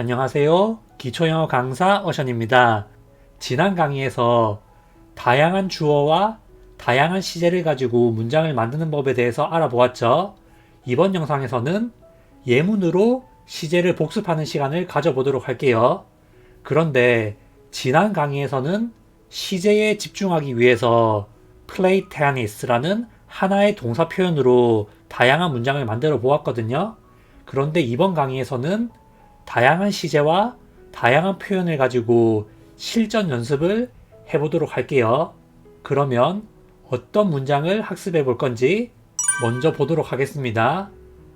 안녕하세요. 기초영어 강사 어션입니다. 지난 강의에서 다양한 주어와 다양한 시제를 가지고 문장을 만드는 법에 대해서 알아보았죠. 이번 영상에서는 예문으로 시제를 복습하는 시간을 가져보도록 할게요. 그런데 지난 강의에서는 시제에 집중하기 위해서 play tennis라는 하나의 동사 표현으로 다양한 문장을 만들어 보았거든요. 그런데 이번 강의에서는 다양한 시제와 다양한 표현을 가지고 실전 연습을 해보도록 할게요. 그러면 어떤 문장을 학습해 볼 건지 먼저 보도록 하겠습니다.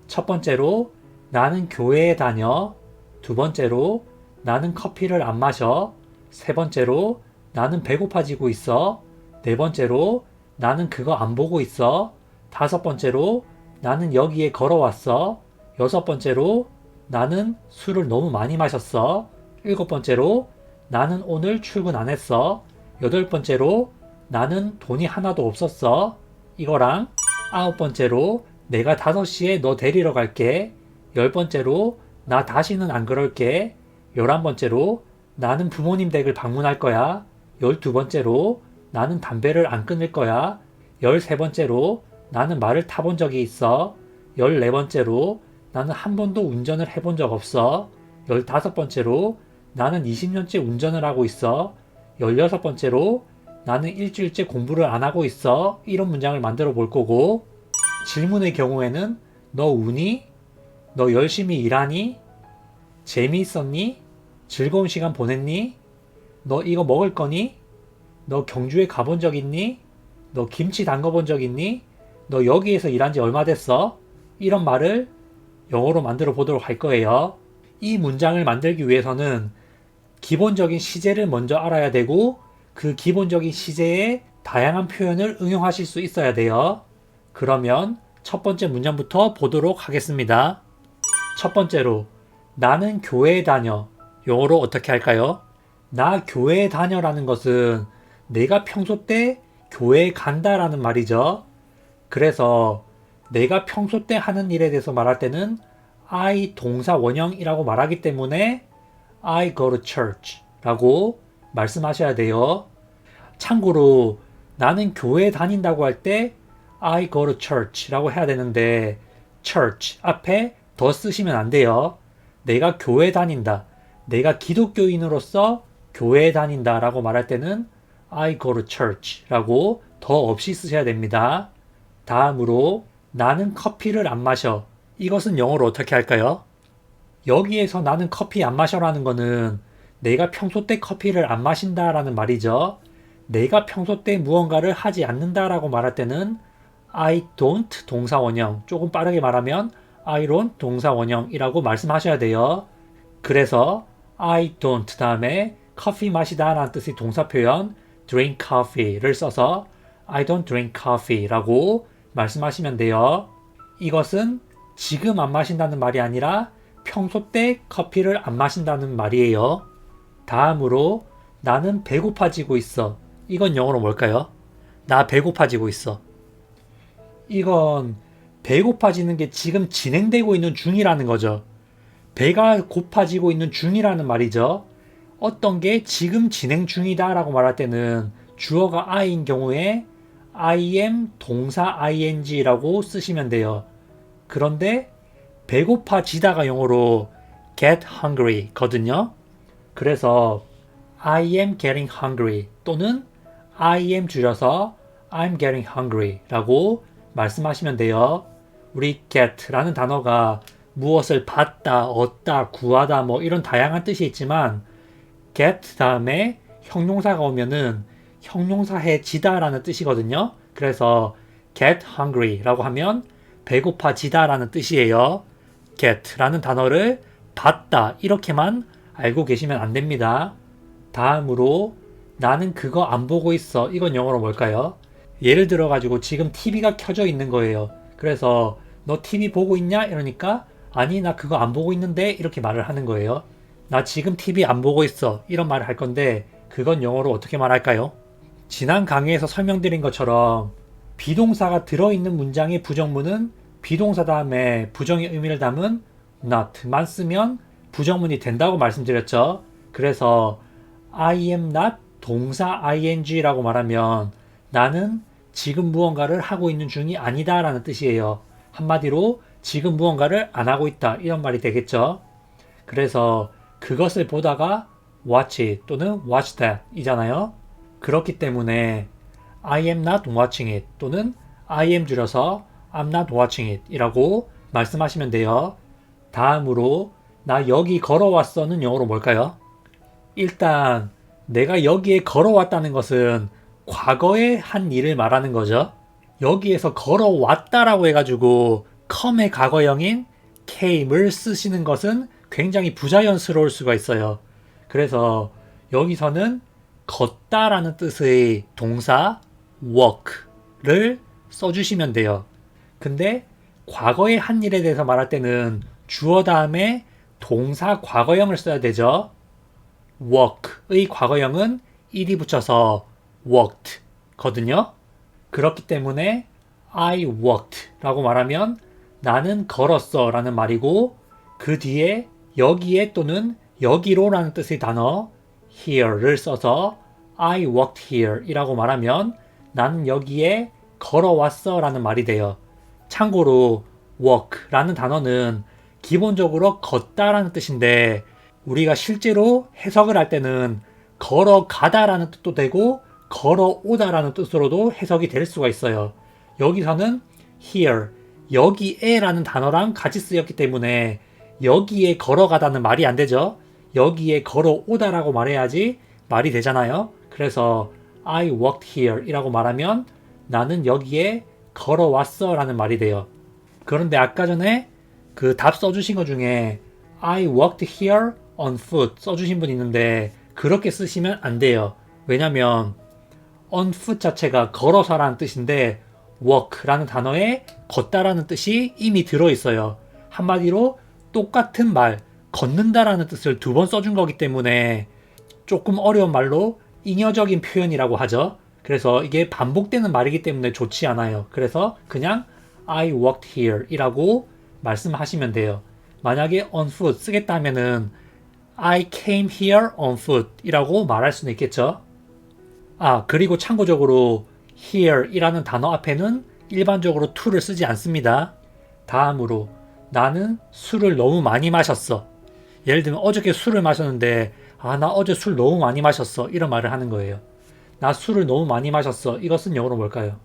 첫 번째로 나는 교회에 다녀. 두 번째로 나는 커피를 안 마셔. 세 번째로 나는 배고파지고 있어. 네 번째로 나는 그거 안 보고 있어. 다섯 번째로 나는 여기에 걸어왔어. 여섯 번째로 나는 술을 너무 많이 마셨어. 일곱 번째로 나는 오늘 출근 안 했어. 여덟 번째로 나는 돈이 하나도 없었어. 이거랑 아홉 번째로 내가 5시에 너 데리러 갈게. 열 번째로 나 다시는 안 그럴게. 11번째로 나는 부모님 댁을 방문할 거야. 12번째로 나는 담배를 안 끊을 거야. 13번째로 나는 말을 타본 적이 있어. 14번째로 나는 한 번도 운전을 해본 적 없어. 15번째로 나는 20년째 운전을 하고 있어. 16번째로 나는 일주일째 공부를 안 하고 있어. 이런 문장을 만들어 볼 거고, 질문의 경우에는 너 우니? 너 열심히 일하니? 재미있었니? 즐거운 시간 보냈니? 너 이거 먹을 거니? 너 경주에 가본 적 있니? 너 김치 담궈본 적 있니? 너 여기에서 일한 지 얼마 됐어? 이런 말을 영어로 만들어 보도록 할 거예요. 이 문장을 만들기 위해서는 기본적인 시제를 먼저 알아야 되고, 그 기본적인 시제에 다양한 표현을 응용하실 수 있어야 돼요. 그러면 첫 번째 문장부터 보도록 하겠습니다. 첫 번째로 나는 교회에 다녀. 영어로 어떻게 할까요? 나 교회에 다녀라는 것은 내가 평소 때 교회에 간다라는 말이죠. 그래서 내가 평소 때 하는 일에 대해서 말할 때는 I 동사 원형이라고 말하기 때문에 I go to church 라고 말씀하셔야 돼요. 참고로 나는 교회에 다닌다고 할 때 I go to church 라고 해야 되는데 church 앞에 더 쓰시면 안 돼요. 내가 교회 다닌다. 내가 기독교인으로서 교회에 다닌다 라고 말할 때는 I go to church 라고 더 없이 쓰셔야 됩니다. 다음으로 나는 커피를 안 마셔. 이것은 영어로 어떻게 할까요? 여기에서 나는 커피 안 마셔라는 거는 내가 평소 때 커피를 안 마신다라는 말이죠. 내가 평소 때 무언가를 하지 않는다라고 말할 때는 I don't 동사 원형, 조금 빠르게 말하면 I don't 동사 원형이라고 말씀하셔야 돼요. 그래서 I don't 다음에 커피 마시다 라는 뜻의 동사 표현 drink coffee를 써서 I don't drink coffee 라고 말씀하시면 돼요. 이것은 지금 안 마신다는 말이 아니라 평소 때 커피를 안 마신다는 말이에요. 다음으로 나는 배고파지고 있어. 이건 영어로 뭘까요? 나 배고파지고 있어. 이건 배고파지는 게 지금 진행되고 있는 중이라는 거죠. 배가 고파지고 있는 중이라는 말이죠. 어떤 게 지금 진행 중이다 라고 말할 때는 주어가 I인 경우에 I am 동사 ing라고 쓰시면 돼요. 그런데 배고파지다가 영어로 get hungry 거든요. 그래서 I am getting hungry 또는 I am 줄여서 I'm getting hungry 라고 말씀하시면 돼요. 우리 get라는 단어가 무엇을 받다, 얻다, 구하다 뭐 이런 다양한 뜻이 있지만 get 다음에 형용사가 오면은 형용사해지다 라는 뜻이거든요. 그래서 get hungry 라고 하면 배고파지다 라는 뜻이에요. get 라는 단어를 받다 이렇게만 알고 계시면 안 됩니다. 다음으로 나는 그거 안 보고 있어. 이건 영어로 뭘까요? 예를 들어 가지고 지금 TV가 켜져 있는 거예요. 그래서 너 TV 보고 있냐? 이러니까 아니 나 그거 안 보고 있는데 이렇게 말을 하는 거예요. 나 지금 TV 안 보고 있어. 이런 말을 할 건데 그건 영어로 어떻게 말할까요? 지난 강의에서 설명드린 것처럼 비동사가 들어있는 문장의 부정문은 비동사 다음에 부정의 의미를 담은 not만 쓰면 부정문이 된다고 말씀드렸죠. 그래서 I am not 동사 ing라고 말하면 나는 지금 무언가를 하고 있는 중이 아니다 라는 뜻이에요. 한마디로 지금 무언가를 안 하고 있다 이런 말이 되겠죠. 그래서 그것을 보다가 watch it 또는 watch that 이잖아요. 그렇기 때문에 I am not watching it 또는 I am 줄여서 I'm not watching it 이라고 말씀하시면 돼요. 다음으로 나 여기 걸어왔어는 영어로 뭘까요? 일단 내가 여기에 걸어왔다는 것은 과거에 한 일을 말하는 거죠. 여기에서 걸어왔다라고 해가지고 come의 과거형인 came을 쓰시는 것은 굉장히 부자연스러울 수가 있어요. 그래서 여기서는 걷다라는 뜻의 동사 walk를 써주시면 돼요. 근데 과거의 한 일에 대해서 말할 때는 주어 다음에 동사 과거형을 써야 되죠. walk의 과거형은 ed 붙여서 walked 거든요. 그렇기 때문에 I walked 라고 말하면 나는 걸었어 라는 말이고 그 뒤에 여기에 또는 여기로 라는 뜻의 단어 here를 써서 I walked here 이라고 말하면 나는 여기에 걸어왔어 라는 말이 돼요. 참고로 walk 라는 단어는 기본적으로 걷다 라는 뜻인데 우리가 실제로 해석을 할 때는 걸어가다 라는 뜻도 되고 걸어오다 라는 뜻으로도 해석이 될 수가 있어요. 여기서는 here, 여기에 라는 단어랑 같이 쓰였기 때문에 여기에 걸어가다는 말이 안 되죠. 여기에 걸어오다 라고 말해야지 말이 되잖아요. 그래서 I walked here 이라고 말하면 나는 여기에 걸어왔어 라는 말이 돼요. 그런데 아까 전에 그 답 써주신 것 중에 I walked here on foot 써주신 분 있는데 그렇게 쓰시면 안 돼요. 왜냐면 on foot 자체가 걸어서라는 뜻인데 walk라는 단어에 걷다라는 뜻이 이미 들어있어요. 한마디로 똑같은 말, 걷는다라는 뜻을 두 번 써준 거기 때문에 조금 어려운 말로 잉여적인 표현이라고 하죠. 그래서 이게 반복되는 말이기 때문에 좋지 않아요. 그래서 그냥 I walked here 이라고 말씀하시면 돼요. 만약에 on foot 쓰겠다 하면은 I came here on foot 이라고 말할 수는 있겠죠. 그리고 참고적으로 here 이라는 단어 앞에는 일반적으로 to를 쓰지 않습니다. 다음으로 나는 술을 너무 많이 마셨어. 예를 들면 어저께 술을 마셨는데 나 어제 술 너무 많이 마셨어 이런 말을 하는 거예요. 나 술을 너무 많이 마셨어. 이것은 영어로 뭘까요?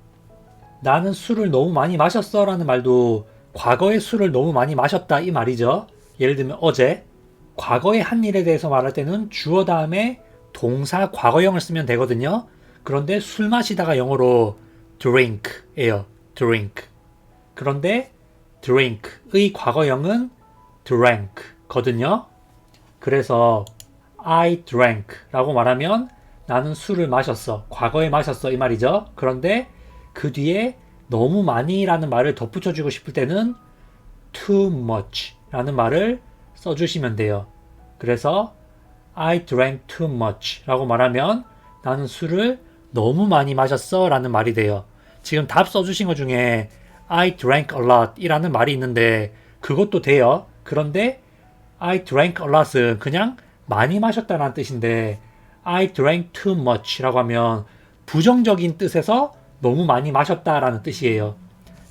나는 술을 너무 많이 마셨어 라는 말도 과거에 술을 너무 많이 마셨다 이 말이죠. 예를 들면 어제 과거의 한 일에 대해서 말할 때는 주어 다음에 동사 과거형을 쓰면 되거든요. 그런데 술 마시다가 영어로 drink예요. drink. 그런데 drink의 과거형은 drank 거든요. 그래서 I drank 라고 말하면 나는 술을 마셨어. 과거에 마셨어 이 말이죠. 그런데 그 뒤에 너무 많이 라는 말을 덧붙여주고 싶을 때는 too much 라는 말을 써주시면 돼요. 그래서 I drank too much 라고 말하면 나는 술을 너무 많이 마셨어 라는 말이 돼요. 지금 답 써주신 것 중에 I drank a lot 이라는 말이 있는데 그것도 돼요. 그런데 I drank a lot은 그냥 많이 마셨다는 뜻인데 I drank too much 라고 하면 부정적인 뜻에서 너무 많이 마셨다라는 뜻이에요.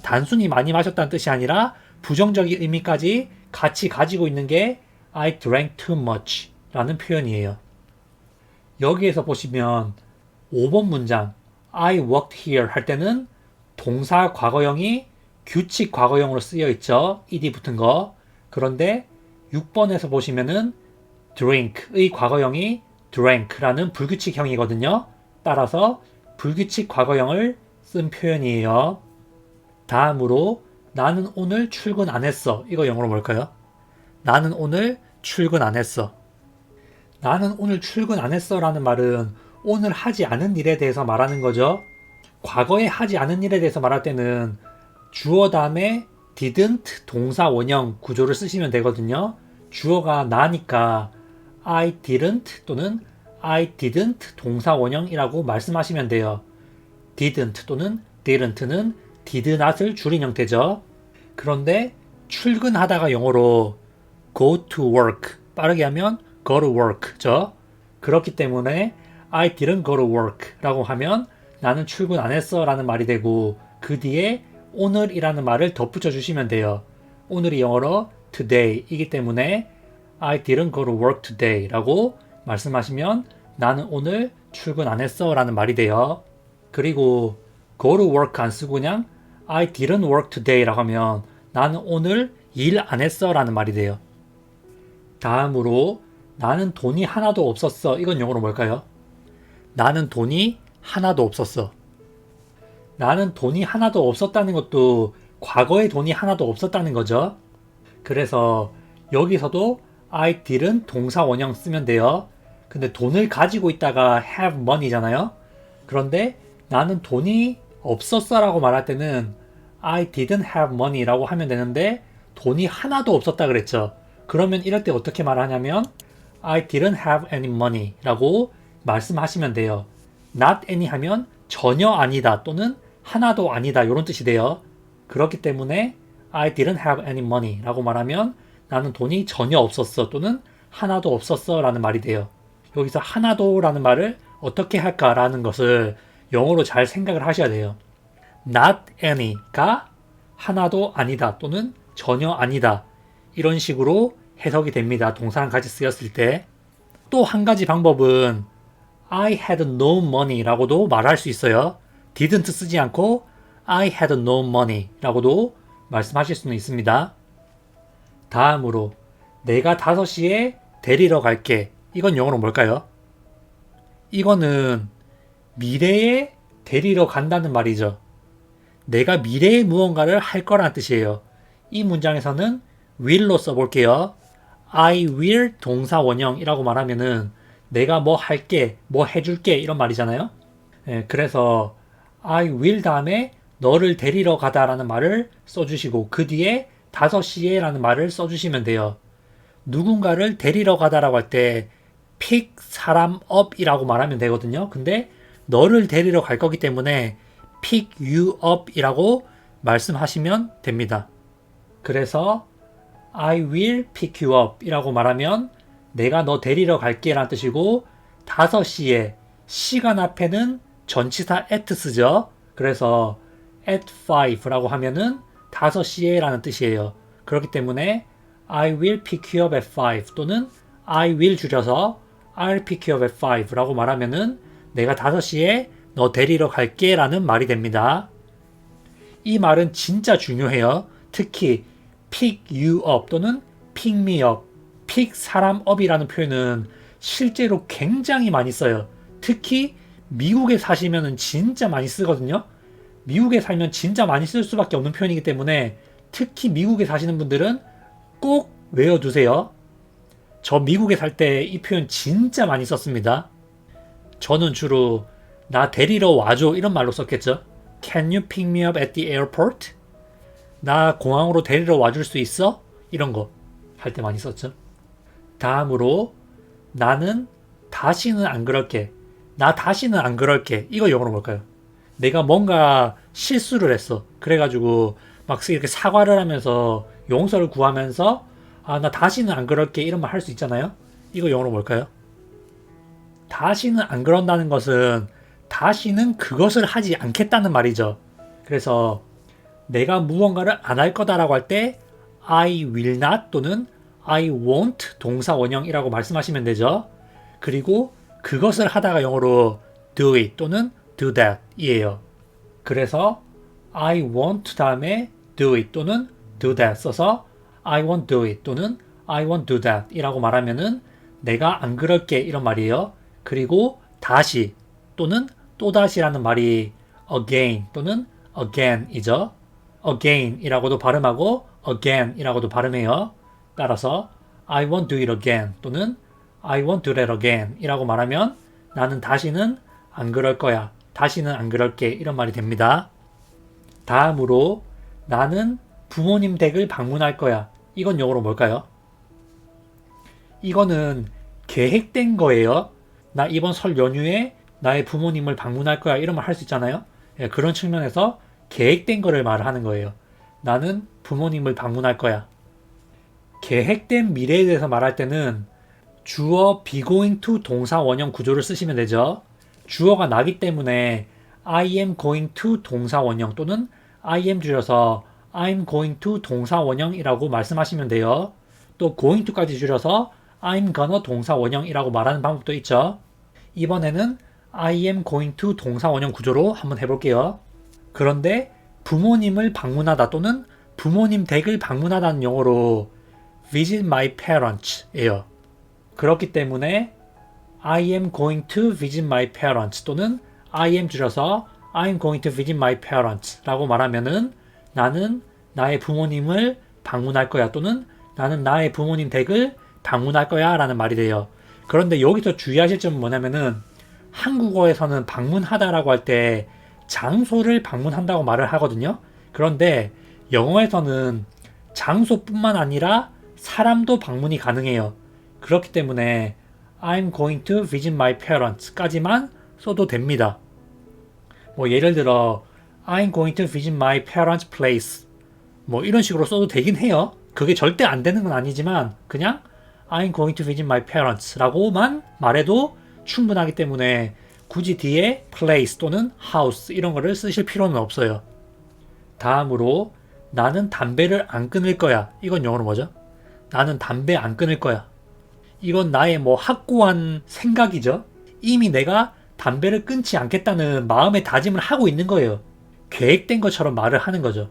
단순히 많이 마셨다는 뜻이 아니라 부정적인 의미까지 같이 가지고 있는 게 I drank too much 라는 표현이에요. 여기에서 보시면 5번 문장 I worked here 할 때는 동사 과거형이 규칙 과거형으로 쓰여 있죠. ed 붙은 거. 그런데 6번에서 보시면은 drink의 과거형이 drank라는 불규칙형이거든요. 따라서 불규칙 과거형을 쓴 표현이에요. 다음으로 나는 오늘 출근 안 했어. 이거 영어로 뭘까요? 나는 오늘 출근 안 했어. 나는 오늘 출근 안 했어 라는 말은 오늘 하지 않은 일에 대해서 말하는 거죠. 과거에 하지 않은 일에 대해서 말할 때는 주어 다음에 didn't 동사 원형 구조를 쓰시면 되거든요. 주어가 나니까 I didn't 또는 I didn't 동사 원형이라고 말씀하시면 돼요. didn't 또는 didn't는 did not을 줄인 형태죠. 그런데 출근하다가 영어로 go to work 빠르게 하면 go to work죠. 그렇기 때문에 I didn't go to work 라고 하면 나는 출근 안 했어 라는 말이 되고 그 뒤에 오늘이라는 말을 덧붙여 주시면 돼요. 오늘이 영어로 today 이기 때문에 I didn't go to work today 라고 말씀하시면 나는 오늘 출근 안 했어 라는 말이 돼요. 그리고 go to work 안 쓰고 그냥 I didn't work today 라고 하면 나는 오늘 일 안 했어 라는 말이 돼요. 다음으로 나는 돈이 하나도 없었어. 이건 영어로 뭘까요? 나는 돈이 하나도 없었어. 나는 돈이 하나도 없었다는 것도 과거에 돈이 하나도 없었다는 거죠. 그래서 여기서도 I didn't 동사 원형 쓰면 돼요. 근데 돈을 가지고 있다가 have money잖아요. 그런데 나는 돈이 없었어 라고 말할 때는 I didn't have money 라고 하면 되는데 돈이 하나도 없었다 그랬죠. 그러면 이럴 때 어떻게 말하냐면 I didn't have any money 라고 말씀하시면 돼요. not any 하면 전혀 아니다 또는 하나도 아니다 이런 뜻이 돼요. 그렇기 때문에 I didn't have any money 라고 말하면 나는 돈이 전혀 없었어 또는 하나도 없었어 라는 말이 돼요. 여기서 하나도 라는 말을 어떻게 할까라는 것을 영어로 잘 생각을 하셔야 돼요. not any가 하나도 아니다 또는 전혀 아니다 이런 식으로 해석이 됩니다. 동사랑 같이 쓰였을 때. 또 한 가지 방법은 I had no money 라고도 말할 수 있어요. didn't 쓰지 않고 I had no money 라고도 말씀하실 수는 있습니다. 다음으로 내가 5시에 데리러 갈게. 이건 영어로 뭘까요? 이거는 미래에 데리러 간다는 말이죠. 내가 미래에 무언가를 할 거라는 뜻이에요. 이 문장에서는 will로 써볼게요. I will 동사 원형이라고 말하면은 내가 뭐 할게, 뭐 해줄게 이런 말이잖아요. 그래서 I will 다음에 너를 데리러 가다라는 말을 써주시고 그 뒤에 5시에 라는 말을 써주시면 돼요. 누군가를 데리러 가다라고 할 때 pick 사람 up이라고 말하면 되거든요. 근데 너를 데리러 갈 거기 때문에 pick you up이라고 말씀하시면 됩니다. 그래서 I will pick you up 이라고 말하면 내가 너 데리러 갈게 라는 뜻이고 5시에 시간 앞에는 전치사 at 쓰죠. 그래서 at 5라고 하면은 5시에 라는 뜻이에요. 그렇기 때문에 I will pick you up at 5 또는 I will 줄여서 I'll pick you up at 5라고 말하면은 내가 5시에 너 데리러 갈게 라는 말이 됩니다. 이 말은 진짜 중요해요. 특히 pick you up 또는 pick me up, pick 사람 up이라는 표현은 실제로 굉장히 많이 써요. 특히 미국에 사시면 진짜 많이 쓰거든요. 미국에 살면 진짜 많이 쓸 수밖에 없는 표현이기 때문에 특히 미국에 사시는 분들은 꼭 외워두세요. 저 미국에 살 때 이 표현 진짜 많이 썼습니다. 저는 주로 나 데리러 와줘 이런 말로 썼겠죠. Can you pick me up at the airport? 나 공항으로 데리러 와줄 수 있어? 이런 거 할 때 많이 썼죠. 다음으로 나는 다시는 안 그럴게. 나 다시는 안 그럴게. 이거 영어로 뭘까요? 내가 뭔가 실수를 했어. 그래가지고 막 이렇게 사과를 하면서 용서를 구하면서 나 다시는 안 그럴게 이런 말 할 수 있잖아요. 이거 영어로 뭘까요? 다시는 안 그런다는 것은 다시는 그것을 하지 않겠다는 말이죠. 그래서 내가 무언가를 안 할 거다라고 할 때 I will not 또는 I won't 동사 원형이라고 말씀하시면 되죠. 그리고 그것을 하다가 영어로 do it 또는 do that 이에요. 그래서 I won't 다음에 do it 또는 do that 써서 I won't do it 또는 I won't do that 이라고 말하면은 내가 안 그럴게 이런 말이에요. 그리고 다시 또는 또다시라는 말이 again 또는 again 이죠. again 이라고도 발음하고 again 이라고도 발음해요. 따라서 I won't do it again 또는 I won't do that again 이라고 말하면 나는 다시는 안 그럴 거야. 다시는 안 그럴게 이런 말이 됩니다. 다음으로 나는 부모님 댁을 방문할 거야. 이건 영어로 뭘까요? 이거는 계획된 거예요. 나 이번 설 연휴에 나의 부모님을 방문할 거야 이런 말 할 수 있잖아요. 그런 측면에서 계획된 거를 말하는 거예요. 나는 부모님을 방문할 거야. 계획된 미래에 대해서 말할 때는 주어 be going to 동사 원형 구조를 쓰시면 되죠. 주어가 나기 때문에 I am going to 동사 원형 또는 I am 줄여서 I'm going to 동사 원형이라고 말씀하시면 돼요. 또 going to까지 줄여서 I'm gonna 동사 원형이라고 말하는 방법도 있죠. 이번에는 I am going to 동사 원형 구조로 한번 해볼게요. 그런데 부모님을 방문하다 또는 부모님 댁을 방문하다는 용어로 visit my parents 예요. 그렇기 때문에 I am going to visit my parents 또는 I am 줄여서 I'm going to visit my parents 라고 말하면은 나는 나의 부모님을 방문할 거야 또는 나는 나의 부모님 댁을 방문할 거야 라는 말이 돼요. 그런데 여기서 주의하실 점은 뭐냐면은 한국어에서는 방문하다라고 할 때 장소를 방문한다고 말을 하거든요. 그런데 영어에서는 장소뿐만 아니라 사람도 방문이 가능해요. 그렇기 때문에 I'm going to visit my parents 까지만 써도 됩니다. 뭐 예를 들어 I'm going to visit my parents' place 뭐 이런 식으로 써도 되긴 해요. 그게 절대 안 되는 건 아니지만 그냥 I'm going to visit my parents 라고만 말해도 충분하기 때문에 굳이 뒤에 place 또는 house 이런 거를 쓰실 필요는 없어요. 다음으로 나는 담배를 안 끊을 거야. 이건 영어로 뭐죠? 나는 담배 안 끊을 거야. 이건 나의 뭐 확고한 생각이죠. 이미 내가 담배를 끊지 않겠다는 마음의 다짐을 하고 있는 거예요. 계획된 것처럼 말을 하는 거죠.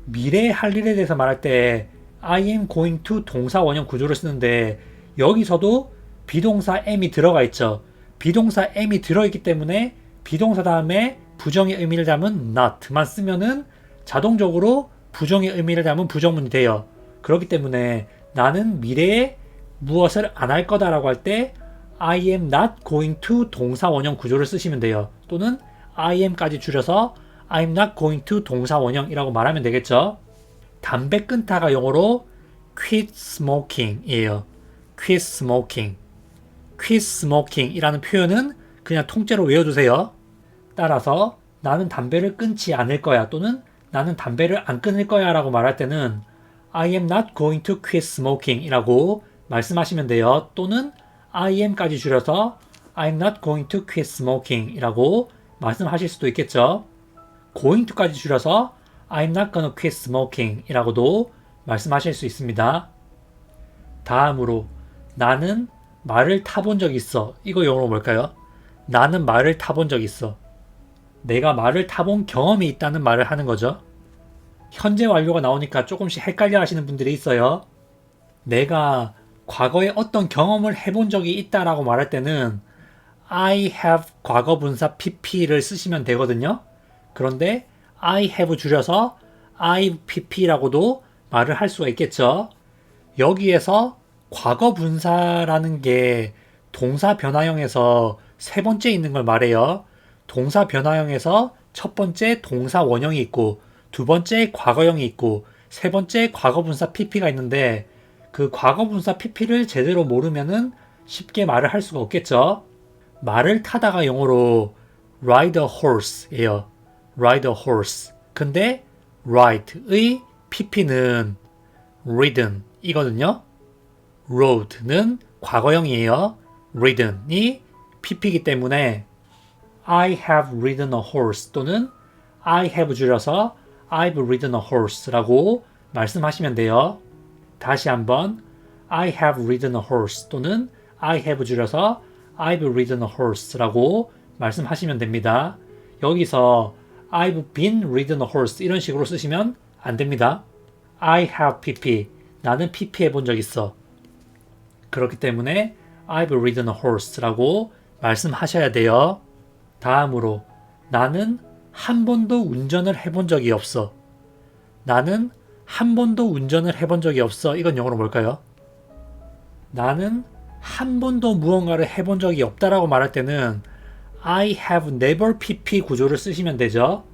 미래의 할 일에 대해서 말할 때 I am going to 동사 원형 구조를 쓰는데 여기서도 비동사 am이 들어가 있죠. 비동사 am이 들어있기 때문에 비동사 다음에 부정의 의미를 담은 not만 쓰면은 자동적으로 부정의 의미를 담은 부정문이 돼요. 그렇기 때문에 나는 미래에 무엇을 안 할 거다라고 할 때 I am not going to 동사 원형 구조를 쓰시면 돼요. 또는 I am까지 줄여서 I'm not going to 동사 원형이라고 말하면 되겠죠. 담배 끊다가 영어로 quit smoking 이에요. quit smoking. quit smoking 이라는 표현은 그냥 통째로 외워두세요. 따라서 나는 담배를 끊지 않을 거야 또는 나는 담배를 안 끊을 거야 라고 말할 때는 I am not going to quit smoking 이라고 말씀하시면 돼요. 또는 I am까지 줄여서 I'm not going to quit smoking 이라고 말씀하실 수도 있겠죠. going to까지 줄여서 I'm not gonna quit smoking 이라고도 말씀하실 수 있습니다. 다음으로 나는 말을 타본 적 있어. 이거 영어로 뭘까요? 나는 말을 타본 적 있어. 내가 말을 타본 경험이 있다는 말을 하는 거죠. 현재 완료가 나오니까 조금씩 헷갈려 하시는 분들이 있어요. 내가 과거에 어떤 경험을 해본 적이 있다라고 말할 때는 I have 과거분사 pp를 쓰시면 되거든요. 그런데 I have 줄여서 IPP라고도 말을 할 수가 있겠죠. 여기에서 과거분사라는 게 동사 변화형에서 세 번째 있는 걸 말해요. 동사 변화형에서 첫 번째 동사 원형이 있고 두 번째 과거형이 있고 세 번째 과거분사 PP가 있는데 그 과거분사 PP를 제대로 모르면은 쉽게 말을 할 수가 없겠죠. 말을 타다가 영어로 ride a horse예요. ride a horse. 근데 ride의 PP는 ridden 이거든요. road는 과거형이에요. ridden이 PP이기 때문에 I have ridden a horse 또는 I have 줄여서 I've ridden a horse라고 말씀하시면 돼요. 다시 한번 I have ridden a horse 또는 I have 줄여서 I've ridden a horse라고 말씀하시면 됩니다. 여기서 I've been ridden a horse 이런 식으로 쓰시면 안 됩니다. I have PP 나는 PP 해본 적 있어. 그렇기 때문에 I've ridden a horse라고 말씀하셔야 돼요. 다음으로 나는 한 번도 운전을 해본 적이 없어. 나는 한 번도 운전을 해본 적이 없어. 이건 영어로 뭘까요? 나는 한 번도 무언가를 해본 적이 없다라고 말할 때는 I have never PP 구조를 쓰시면 되죠.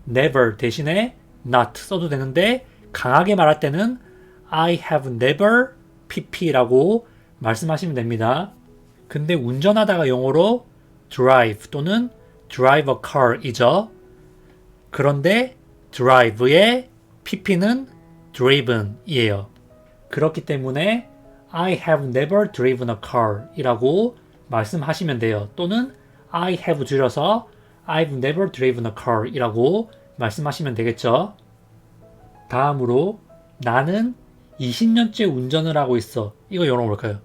never 대신에 not 써도 되는데 강하게 말할 때는 I have never PP라고 말씀하시면 됩니다. 근데 운전하다가 영어로 drive 또는 drive a car 이죠. 그런데 drive의 PP는 driven 이에요. 그렇기 때문에 I have never driven a car 이라고 말씀하시면 돼요. 또는 I have 줄여서 I've never driven a car 이라고 말씀하시면 되겠죠. 다음으로 나는 20년째 운전을 하고 있어. 이거 영어로 뭘까요?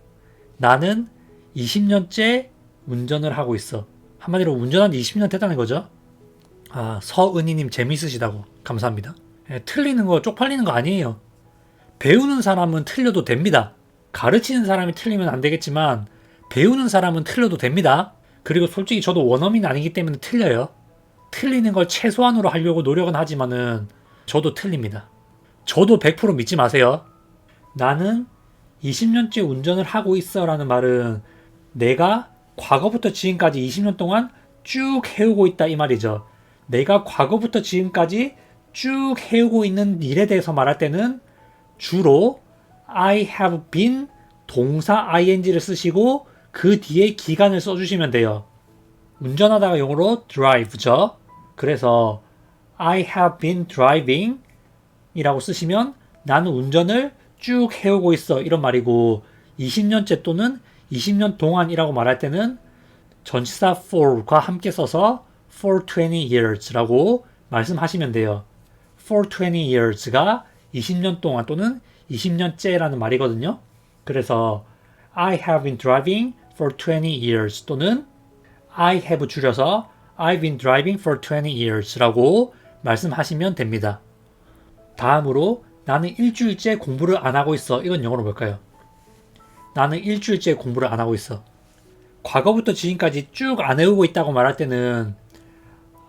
나는 20년째 운전을 하고 있어. 한마디로 운전한 지 20년 됐다는 거죠. 아, 서은희님 재밌으시다고. 감사합니다. 틀리는 거 쪽팔리는 거 아니에요. 배우는 사람은 틀려도 됩니다. 가르치는 사람이 틀리면 안 되겠지만 배우는 사람은 틀려도 됩니다. 그리고 솔직히 저도 원어민 아니기 때문에 틀려요. 틀리는 걸 최소한으로 하려고 노력은 하지만은 저도 틀립니다. 저도 100% 믿지 마세요. 나는 20년째 운전을 하고 있어 라는 말은 내가 과거부터 지금까지 20년 동안 쭉 해오고 있다 이 말이죠. 내가 과거부터 지금까지 쭉 해오고 있는 일에 대해서 말할 때는 주로 I have been 동사 ing를 쓰시고 그 뒤에 기간을 써주시면 돼요. 운전하다가 영어로 drive죠. 그래서 I have been driving 이라고 쓰시면 나는 운전을 쭉 해오고 있어 이런 말이고 20년째 또는 20년 동안이라고 말할 때는 전치사 for과 함께 써서 for 20 years라고 말씀하시면 돼요. for 20 years가 20년 동안 또는 20년째라는 말이거든요. 그래서 I have been driving for 20 years 또는 I have 줄여서 I've been driving for 20 years라고 말씀하시면 됩니다. 다음으로 나는 일주일째 공부를 안 하고 있어. 이건 영어로 뭘까요? 나는 일주일째 공부를 안 하고 있어. 과거부터 지금까지 쭉 안 해오고 있다고 말할 때는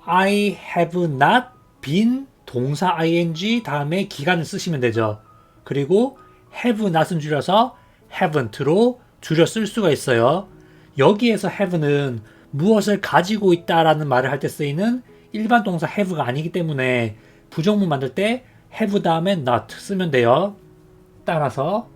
I have not been 동사 ing 다음에 기간을 쓰시면 되죠. 그리고 have not은 줄여서 haven't로 줄여 쓸 수가 있어요. 여기에서 have는 무엇을 가지고 있다라는 말을 할 때 쓰이는 일반 동사 have가 아니기 때문에 부정문 만들 때 have 다음에 not 쓰면 돼요. 따라서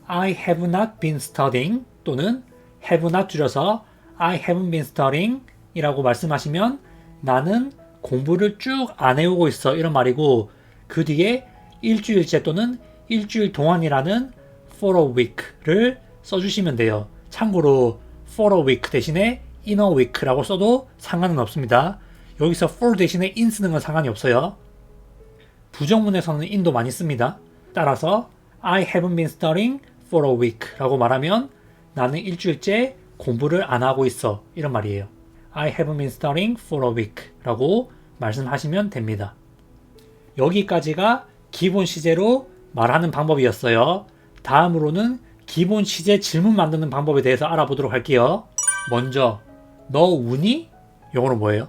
I have not been studying 또는 have not 줄여서 I haven't been studying 이라고 말씀하시면 나는 공부를 쭉 안 해오고 있어 이런 말이고 그 뒤에 일주일째 또는 일주일 동안이라는 for a week를 써주시면 돼요. 참고로 for a week 대신에 in a week라고 써도 상관은 없습니다. 여기서 for 대신에 in 쓰는 건 상관이 없어요. 부정문에서는 in도 많이 씁니다. 따라서 I haven't been studying for a week 라고 말하면 나는 일주일째 공부를 안 하고 있어 이런 말이에요. I haven't been studying for a week 라고 말씀하시면 됩니다. 여기까지가 기본 시제로 말하는 방법이었어요. 다음으로는 기본 시제 질문 만드는 방법에 대해서 알아보도록 할게요. 먼저 너 우니? 영어로 뭐예요?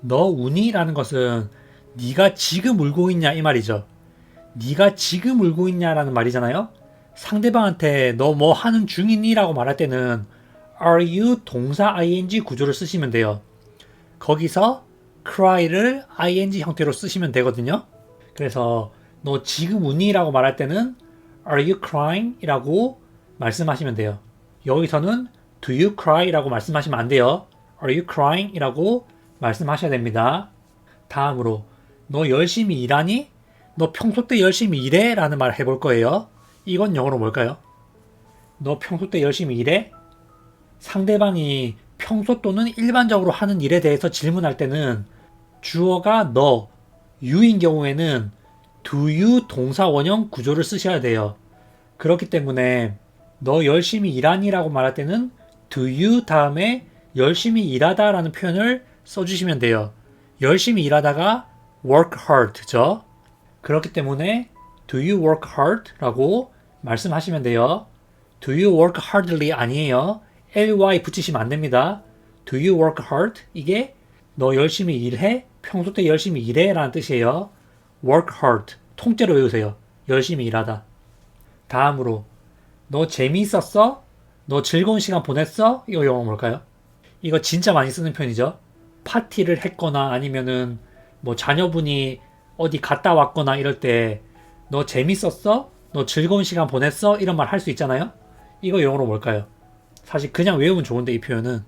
너 우니? 라는 것은 네가 지금 울고 있냐 이 말이죠. 네가 지금 울고 있냐라는 말이잖아요. 상대방한테 너 뭐 하는 중이니? 라고 말할 때는 are you 동사 ing 구조를 쓰시면 돼요. 거기서 cry를 ing 형태로 쓰시면 되거든요. 그래서 너 지금 우니? 라고 말할 때는 are you crying? 이라고 말씀하시면 돼요. 여기서는 do you cry? 라고 말씀하시면 안 돼요. are you crying? 이라고 말씀하셔야 됩니다. 다음으로 너 열심히 일하니? 너 평소 때 열심히 일해? 라는 말 해볼 거예요. 이건 영어로 뭘까요? 너 평소 때 열심히 일해? 상대방이 평소 또는 일반적으로 하는 일에 대해서 질문할 때는 주어가 너, you인 경우에는 do you 동사 원형 구조를 쓰셔야 돼요. 그렇기 때문에 너 열심히 일하니? 라고 말할 때는 do you 다음에 열심히 일하다 라는 표현을 써주시면 돼요. 열심히 일하다가 work hard죠. 그렇기 때문에 do you work hard? 라고 말씀하시면 돼요. do you work hardly 아니에요. ly 붙이시면 안 됩니다. do you work hard? 이게 너 열심히 일해? 평소 때 열심히 일해? 라는 뜻이에요. work hard. 통째로 외우세요. 열심히 일하다. 다음으로 너 재미있었어? 너 즐거운 시간 보냈어? 이거 영어 뭘까요? 이거 진짜 많이 쓰는 편이죠. 파티를 했거나 아니면은 뭐 자녀분이 어디 갔다 왔거나 이럴 때 너 재밌었어? 너 즐거운 시간 보냈어? 이런 말 할 수 있잖아요. 이거 영어로 뭘까요? 사실 그냥 외우면 좋은데 이 표현은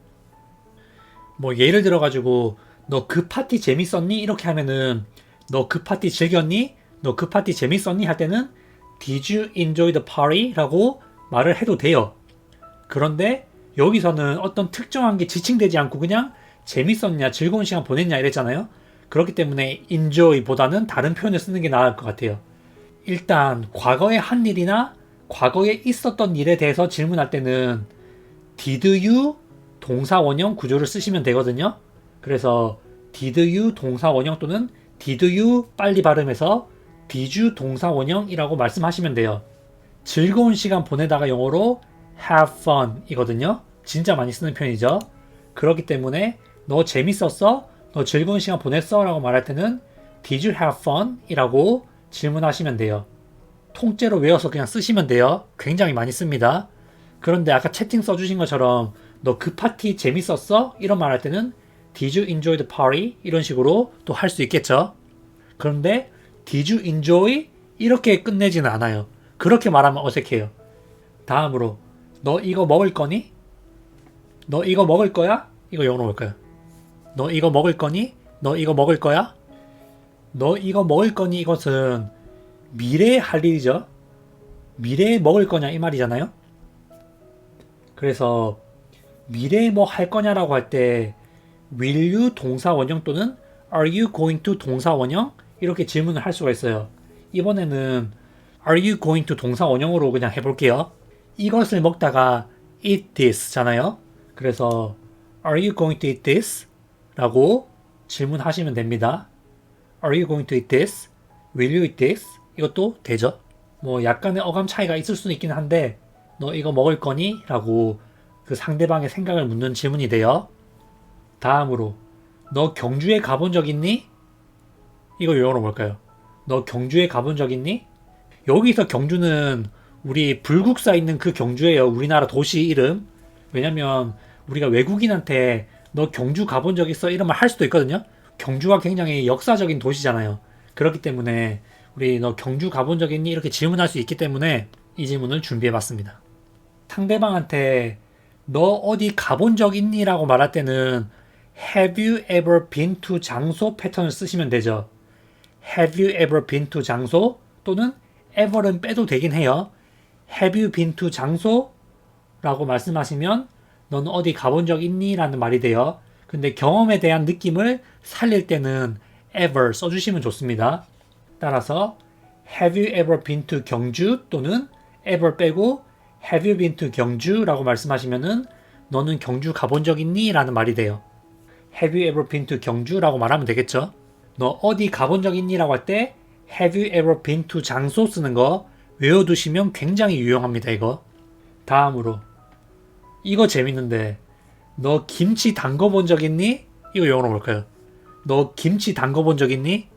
뭐 예를 들어 가지고 너 그 파티 재밌었니? 이렇게 하면은 너 그 파티 즐겼니? 너 그 파티 재밌었니? 할 때는 Did you enjoy the party? 라고 말을 해도 돼요. 그런데 여기서는 어떤 특정한 게 지칭되지 않고 그냥 재밌었냐, 즐거운 시간 보냈냐 이랬잖아요. 그렇기 때문에 enjoy 보다는 다른 표현을 쓰는 게 나을 것 같아요. 일단 과거에 한 일이나 과거에 있었던 일에 대해서 질문할 때는 did you 동사 원형 구조를 쓰시면 되거든요. 그래서 did you 동사 원형 또는 did you 빨리 발음해서 did you 동사 원형이라고 말씀하시면 돼요. 즐거운 시간 보내다가 영어로 have fun 이거든요. 진짜 많이 쓰는 표현이죠. 그렇기 때문에 너 재밌었어? 너 즐거운 시간 보냈어? 라고 말할 때는 Did you have fun? 이라고 질문하시면 돼요. 통째로 외워서 그냥 쓰시면 돼요. 굉장히 많이 씁니다. 그런데 아까 채팅 써주신 것처럼 너 그 파티 재밌었어? 이런 말 할 때는 Did you enjoy the party? 이런 식으로 또 할 수 있겠죠. 그런데 Did you enjoy? 이렇게 끝내지는 않아요. 그렇게 말하면 어색해요. 다음으로 너 이거 먹을 거니? 너 이거 먹을 거야? 이거 영어로 뭘까요? 너 이거 먹을 거니? 너 이거 먹을 거야? 너 이거 먹을 거니? 이것은 미래에 할 일이죠. 미래에 먹을 거냐 이 말이잖아요. 그래서 미래에 뭐 할 거냐라고 할 때 will you 동사 원형 또는 are you going to 동사 원형 이렇게 질문을 할 수가 있어요. 이번에는 are you going to 동사 원형으로 그냥 해볼게요. 이것을 먹다가 eat this 잖아요. 그래서 are you going to eat this? 라고 질문하시면 됩니다. Are you going to eat this? Will you eat this? 이것도 되죠. 뭐 약간의 어감 차이가 있을 수는 있긴 한데 너 이거 먹을 거니? 라고 그 상대방의 생각을 묻는 질문이 돼요. 다음으로 너 경주에 가본 적 있니? 이거 영어로 뭘까요? 너 경주에 가본 적 있니? 여기서 경주는 우리 불국사 있는 그 경주예요. 우리나라 도시 이름. 왜냐면 우리가 외국인한테 너 경주 가본 적 있어? 이런 말 할 수도 있거든요. 경주가 굉장히 역사적인 도시잖아요. 그렇기 때문에 우리 너 경주 가본 적 있니? 이렇게 질문할 수 있기 때문에 이 질문을 준비해봤습니다. 상대방한테 너 어디 가본 적 있니? 라고 말할 때는 Have you ever been to 장소 패턴을 쓰시면 되죠. Have you ever been to 장소 또는 ever는 빼도 되긴 해요. Have you been to 장소? 라고 말씀하시면 넌 어디 가본 적 있니? 라는 말이 돼요. 근데 경험에 대한 느낌을 살릴 때는 ever 써주시면 좋습니다. 따라서 Have you ever been to 경주? 또는 ever 빼고 Have you been to 경주? 라고 말씀하시면은 너는 경주 가본 적 있니? 라는 말이 돼요. Have you ever been to 경주? 라고 말하면 되겠죠. 너 어디 가본 적 있니? 라고 할 때 Have you ever been to 장소 쓰는 거 외워두시면 굉장히 유용합니다. 이거. 다음으로 이거 재밌는데 너 김치 담궈본 적 있니? 이거 영어로 뭘까요? 너 김치 담궈본 적 있니?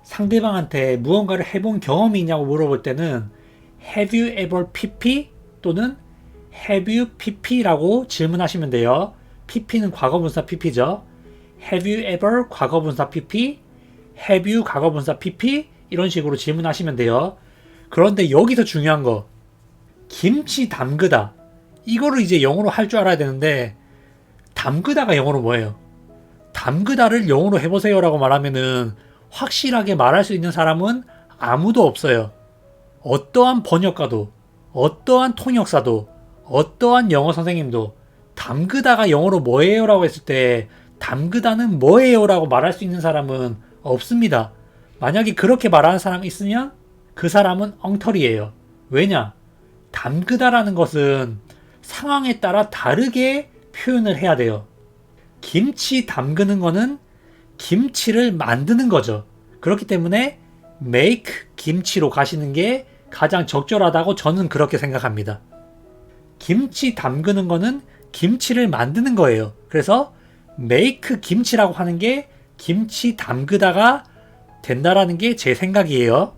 상대방한테 무언가를 해본 경험이 있냐고 물어볼 때는 Have you ever pp? 또는 Have you pp라고 질문하시면 돼요. pp는 과거분사 pp죠. Have you ever 과거분사 pp? Have you 과거분사 pp? 이런 식으로 질문하시면 돼요. 그런데 여기서 중요한 거 김치 담그다 이거를 이제 영어로 할 줄 알아야 되는데 담그다가 영어로 뭐예요? 담그다를 영어로 해보세요 라고 말하면은 확실하게 말할 수 있는 사람은 아무도 없어요. 어떠한 번역가도 어떠한 통역사도 어떠한 영어 선생님도 담그다가 영어로 뭐예요? 라고 했을 때 담그다는 뭐예요? 라고 말할 수 있는 사람은 없습니다. 만약에 그렇게 말하는 사람이 있으면 그 사람은 엉터리예요. 왜냐? 담그다라는 것은 상황에 따라 다르게 표현을 해야 돼요. 김치 담그는 거는 김치를 만드는 거죠. 그렇기 때문에 make 김치로 가시는 게 가장 적절하다고 저는 그렇게 생각합니다. 김치 담그는 거는 김치를 만드는 거예요. 그래서 make 김치라고 하는 게 김치 담그다가 된다라는 게 제 생각이에요.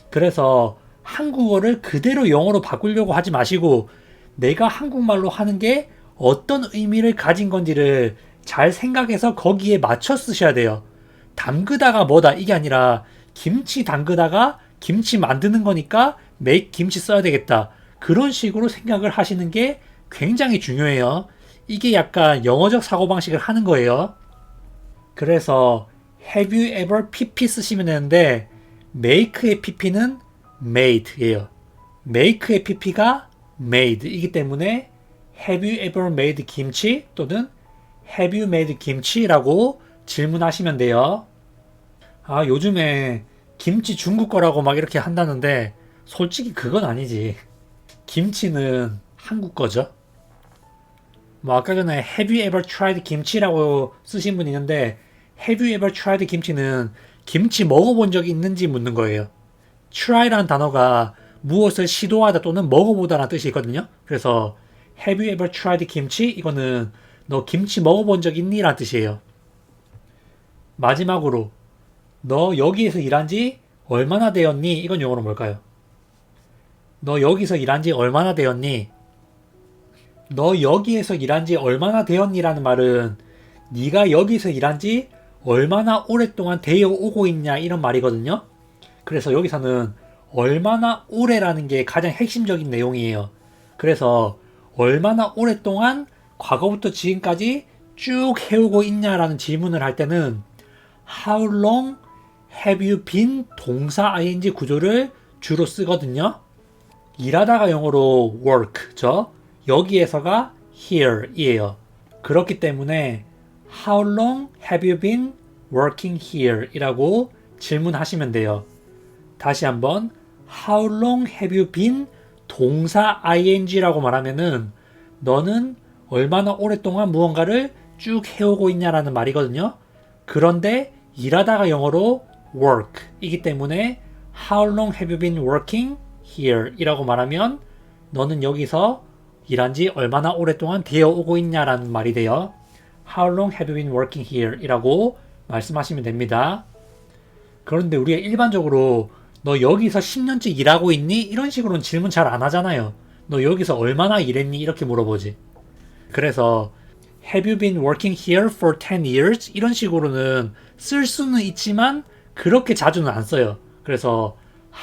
그래서 한국어를 그대로 영어로 바꾸려고 하지 마시고 내가 한국말로 하는 게 어떤 의미를 가진 건지를 잘 생각해서 거기에 맞춰 쓰셔야 돼요. 담그다가 뭐다 이게 아니라 김치 담그다가 김치 만드는 거니까 make 김치 써야 되겠다. 그런 식으로 생각을 하시는 게 굉장히 중요해요. 이게 약간 영어적 사고방식을 하는 거예요. 그래서 have you ever pp 쓰시면 되는데 make의 pp는 made예요. make의 pp가 made이기 때문에 have you ever made 김치 또는 have you made 김치라고 질문하시면 돼요. 아, 요즘에 김치 중국 거라고 막 이렇게 한다는데 솔직히 그건 아니지. 김치는 한국 거죠. 뭐 아까 전에 have you ever tried 김치라고 쓰신 분이 있는데 have you ever tried 김치는 김치 먹어본 적이 있는지 묻는 거예요. try라는 단어가 무엇을 시도하다 또는 먹어보다라는 뜻이 있거든요. 그래서 have you ever tried 김치? 이거는 너 김치 먹어본 적 있니? 라는 뜻이에요. 마지막으로 너 여기에서 일한 지 얼마나 되었니? 이건 영어로 뭘까요? 너 여기서 일한 지 얼마나 되었니? 너 여기에서 일한 지 얼마나 되었니? 라는 말은 네가 여기서 일한 지 얼마나 오랫동안 되어 오고 있냐 이런 말이거든요. 그래서 여기서는 얼마나 오래라는 게 가장 핵심적인 내용이에요. 그래서 얼마나 오랫동안 과거부터 지금까지 쭉 해오고 있냐라는 질문을 할 때는 How long have you been 동사 ing 구조를 주로 쓰거든요. 일하다가 영어로 work죠. 여기에서가 here이에요. 그렇기 때문에 How long have you been working here? 이라고 질문하시면 돼요. 다시 한번 How long have you been 동사 ing라고 말하면은 너는 얼마나 오랫동안 무언가를 쭉 해오고 있냐라는 말이거든요. 그런데 일하다가 영어로 work 이기 때문에 How long have you been working here? 이라고 말하면 너는 여기서 일한 지 얼마나 오랫동안 되어 오고 있냐라는 말이 돼요. How long have you been working here? 이라고 말씀하시면 됩니다. 그런데 우리가 일반적으로 너 여기서 10년째 일하고 있니? 이런 식으로는 질문 잘 안 하잖아요. 너 여기서 얼마나 일했니? 이렇게 물어보지. 그래서 Have you been working here for 10 years? 이런 식으로는 쓸 수는 있지만 그렇게 자주는 안 써요. 그래서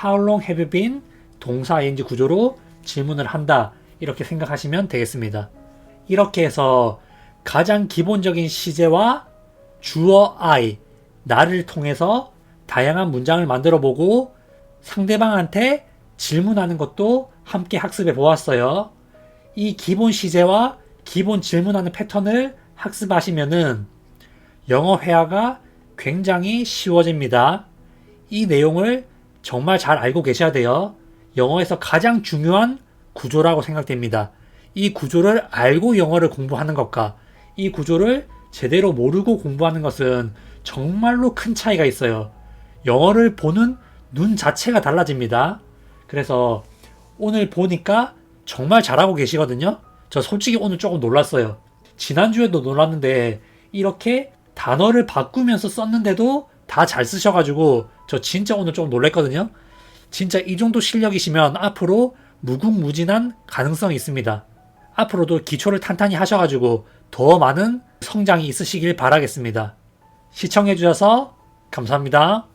How long have you been? 동사 ing 구조로 질문을 한다. 이렇게 생각하시면 되겠습니다. 이렇게 해서 가장 기본적인 시제와 주어 I, 나를 통해서 다양한 문장을 만들어 보고 상대방한테 질문하는 것도 함께 학습해 보았어요. 이 기본 시제와 기본 질문하는 패턴을 학습하시면은 영어 회화가 굉장히 쉬워집니다. 이 내용을 정말 잘 알고 계셔야 돼요. 영어에서 가장 중요한 구조라고 생각됩니다. 이 구조를 알고 영어를 공부하는 것과 이 구조를 제대로 모르고 공부하는 것은 정말로 큰 차이가 있어요. 영어를 보는 눈 자체가 달라집니다. 그래서 오늘 보니까 정말 잘하고 계시거든요. 저 솔직히 오늘 조금 놀랐어요. 지난주에도 놀랐는데 이렇게 단어를 바꾸면서 썼는데도 다 잘 쓰셔가지고 저 진짜 오늘 조금 놀랐거든요. 진짜 이 정도 실력이시면 앞으로 무궁무진한 가능성이 있습니다. 앞으로도 기초를 탄탄히 하셔가지고 더 많은 성장이 있으시길 바라겠습니다. 시청해주셔서 감사합니다.